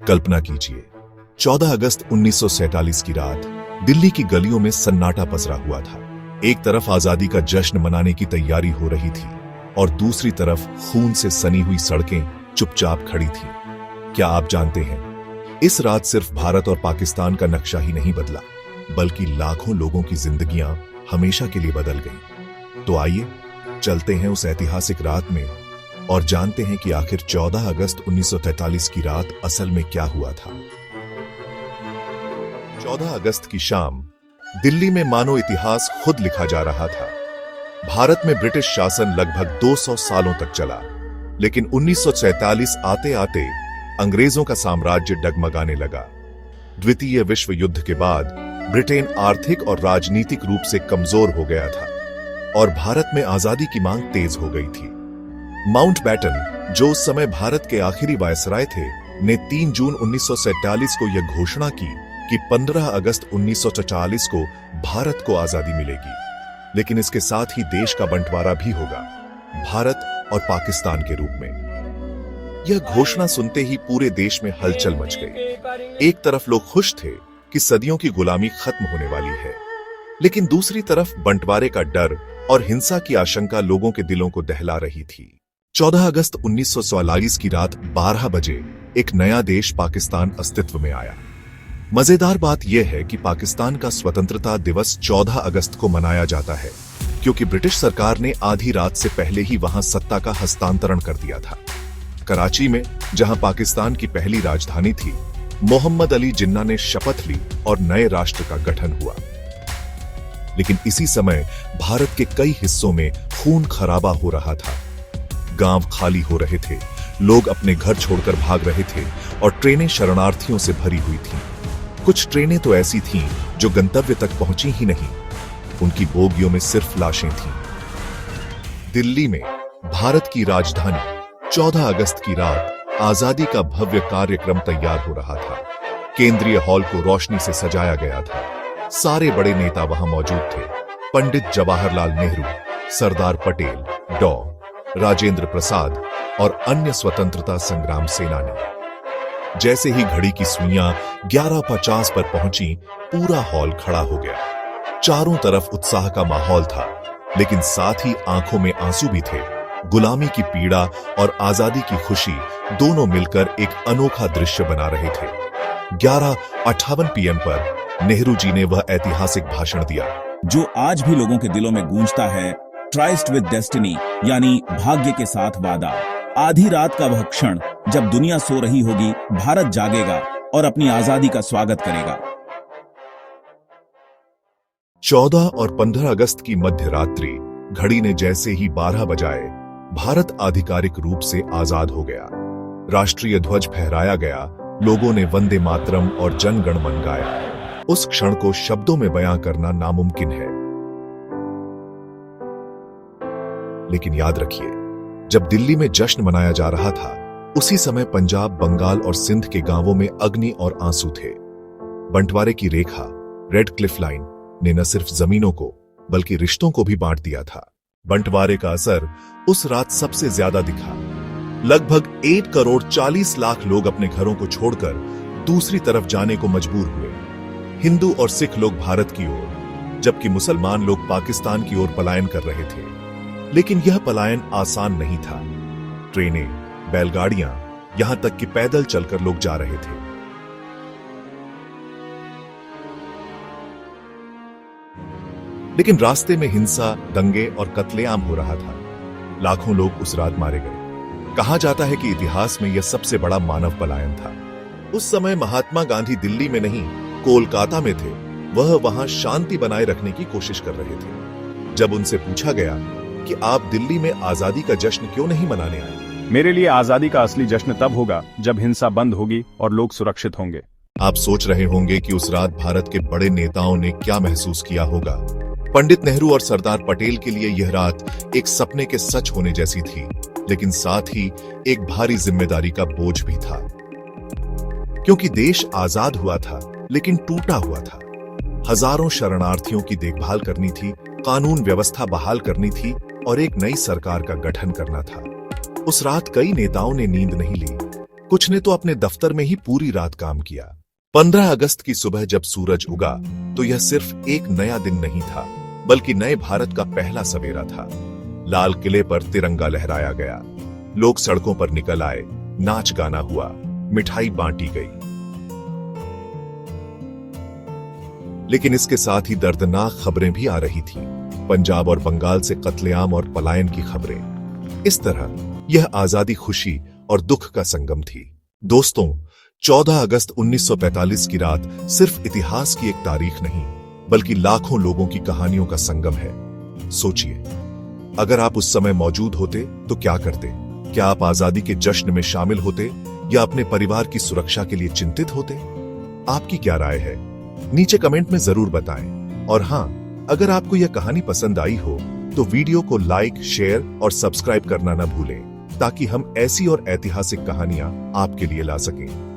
कल्पना कीजिए, 14 अगस्त 1947 की रात दिल्ली की गलियों में सन्नाटा पसरा हुआ था। एक तरफ आजादी का जश्न मनाने की तैयारी हो रही थी और दूसरी तरफ खून से सनी हुई सड़कें चुपचाप खड़ी थीं। क्या आप जानते हैं, इस रात सिर्फ भारत और पाकिस्तान का नक्शा ही नहीं बदला, बल्कि लाखों लोगों की जिंदगियां हमेशा के लिए बदल गईं। तो आइए चलते हैं उस ऐतिहासिक रात में और जानते हैं कि आखिर 14 अगस्त 1943 की रात असल में क्या हुआ था। 14 अगस्त की शाम दिल्ली में मानो इतिहास खुद लिखा जा रहा था। भारत में ब्रिटिश शासन लगभग 200 सालों तक चला, लेकिन 1947 आते आते अंग्रेजों का साम्राज्य डगमगाने लगा। द्वितीय विश्व युद्ध के बाद ब्रिटेन आर्थिक और राजनीतिक रूप से कमजोर हो गया था और भारत में आजादी की मांग तेज हो गई थी। माउंटबेटन, जो उस समय भारत के आखिरी वायसराय थे, ने 3 जून 1947 को यह घोषणा की कि 15 अगस्त 1944 को भारत को आजादी मिलेगी, लेकिन इसके साथ ही देश का बंटवारा भी होगा, भारत और पाकिस्तान के रूप में। यह घोषणा सुनते ही पूरे देश में हलचल मच गई। एक तरफ लोग खुश थे कि सदियों की गुलामी खत्म होने वाली है, लेकिन दूसरी तरफ बंटवारे का डर और हिंसा की आशंका लोगों के दिलों को दहला रही थी। 14 अगस्त 1944 की रात 12 बजे एक नया देश पाकिस्तान अस्तित्व में आया। मजेदार बात यह है कि पाकिस्तान का स्वतंत्रता दिवस 14 अगस्त को मनाया जाता है, क्योंकि ब्रिटिश सरकार ने आधी रात से पहले ही वहां सत्ता का हस्तांतरण कर दिया था। कराची में, जहां पाकिस्तान की पहली राजधानी थी, मोहम्मद अली जिन्ना ने शपथ ली और नए राष्ट्र का गठन हुआ। लेकिन इसी समय भारत के कई हिस्सों में खून खराबा हो रहा था। गांव खाली हो रहे थे, लोग अपने घर छोड़कर भाग रहे थे और ट्रेनें शरणार्थियों से भरी हुई थीं। कुछ ट्रेनें तो ऐसी थीं जो गंतव्य तक पहुंची ही नहीं, उनकी बोगियों में सिर्फ लाशें थीं। दिल्ली में, भारत की राजधानी, 14 अगस्त की रात आजादी का भव्य कार्यक्रम तैयार हो रहा था। केंद्रीय हॉल को रोशनी से सजाया गया था। सारे बड़े नेता वहां मौजूद थे। पंडित जवाहरलाल नेहरू, सरदार पटेल, डॉ. राजेंद्र प्रसाद और अन्य स्वतंत्रता संग्राम सेनानी। जैसे ही घड़ी की सुइयां 11:50 पर पहुंची, पूरा हॉल खड़ा हो गया। चारों तरफ उत्साह का माहौल था, लेकिन साथ ही आंखों में आंसू भी थे। गुलामी की पीड़ा और आजादी की खुशी दोनों मिलकर एक अनोखा दृश्य बना रहे थे। 11:58 PM पर नेहरू जी ने वह ऐतिहासिक भाषण दिया, जो आज भी लोगों के दिलों में गूंजता है, ट्राइस्ट विद डेस्टिनी, यानी भाग्य के साथ वादा। आधी रात का वह क्षण जब दुनिया सो रही होगी, भारत जागेगा और अपनी आजादी का स्वागत करेगा। 14 और 15 अगस्त की मध्य रात्रि, घड़ी ने जैसे ही 12 बजाए, भारत आधिकारिक रूप से आजाद हो गया। राष्ट्रीय ध्वज फहराया गया, लोगों ने वंदे मातरम और जन गण मन गाया। उस क्षण को शब्दों में बयां करना नामुमकिन है। लेकिन याद रखिए, जब दिल्ली में जश्न मनाया जा रहा था, उसी समय पंजाब, बंगाल और सिंध के गांवों में अग्नि और आंसू थे। बंटवारे की रेखा, रेड क्लिफ लाइन, ने न सिर्फ जमीनों को बल्कि रिश्तों को भी बांट दिया था। बंटवारे का असर उस रात सबसे ज्यादा दिखा। लगभग 1 करोड़ 40 लाख लोग अपने घरों को छोड़कर दूसरी तरफ जाने को मजबूर हुए। हिंदू और सिख लोग भारत की ओर, जबकि मुसलमान लोग पाकिस्तान की ओर पलायन कर रहे थे। लेकिन यह पलायन आसान नहीं था। ट्रेनें, बैलगाड़ियां, यहां तक कि पैदल चलकर लोग जा रहे थे। लेकिन रास्ते में हिंसा, दंगे और कत्लेआम हो रहा था। लाखों लोग उस रात मारे गए। कहा जाता है कि इतिहास में यह सबसे बड़ा मानव पलायन था। उस समय महात्मा गांधी दिल्ली में नहीं, कोलकाता में थे। वह वहां शांति बनाए रखने की कोशिश कर रहे थे। जब उनसे पूछा गया कि आप दिल्ली में आजादी का जश्न क्यों नहीं मनाने आए? मेरे लिए आजादी का असली जश्न तब होगा जब हिंसा बंद होगी और लोग सुरक्षित होंगे। आप सोच रहे होंगे कि उस रात भारत के बड़े नेताओं ने क्या महसूस किया होगा। पंडित नेहरू और सरदार पटेल के लिए यह रात एक सपने के सच होने जैसी थी, लेकिन साथ ही एक भारी जिम्मेदारी का बोझ भी था। क्योंकि देश आजाद हुआ था, लेकिन टूटा हुआ था। हजारों शरणार्थियों की देखभाल करनी थी, कानून व्यवस्था बहाल करनी थी और एक नई सरकार का गठन करना था। उस रात कई नेताओं ने नींद नहीं ली। कुछ ने तो अपने दफ्तर में ही पूरी रात काम किया। 15 अगस्त की सुबह जब सूरज उगा तो यह सिर्फ एक नया दिन नहीं था, बल्कि नए भारत का पहला सवेरा था। लाल किले पर तिरंगा लहराया गया, लोग सड़कों पर निकल आए, नाच गाना हुआ, मिठाई बांटी गई। लेकिन इसके साथ ही दर्दनाक खबरें भी आ रही थीं। पंजाब और बंगाल से कत्लेआम और पलायन की खबरें। इस तरह यह आजादी, खुशी और दुख का संगम थी। दोस्तों, 14 अगस्त 1945 की रात सिर्फ इतिहास की एक तारीख नहीं, बल्कि लाखों लोगों की कहानियों का संगम है। सोचिए, अगर आप उस समय मौजूद होते तो क्या करते? क्या आप आजादी के जश्न में शामिल होते या अपने परिवार की सुरक्षा के लिए चिंतित होते? आपकी क्या राय है? नीचे कमेंट में जरूर बताएं। और हां, अगर आपको यह कहानी पसंद आई हो तो वीडियो को लाइक, शेयर और सब्सक्राइब करना न भूलें, ताकि हम ऐसी और ऐतिहासिक कहानियां आपके लिए ला सकें।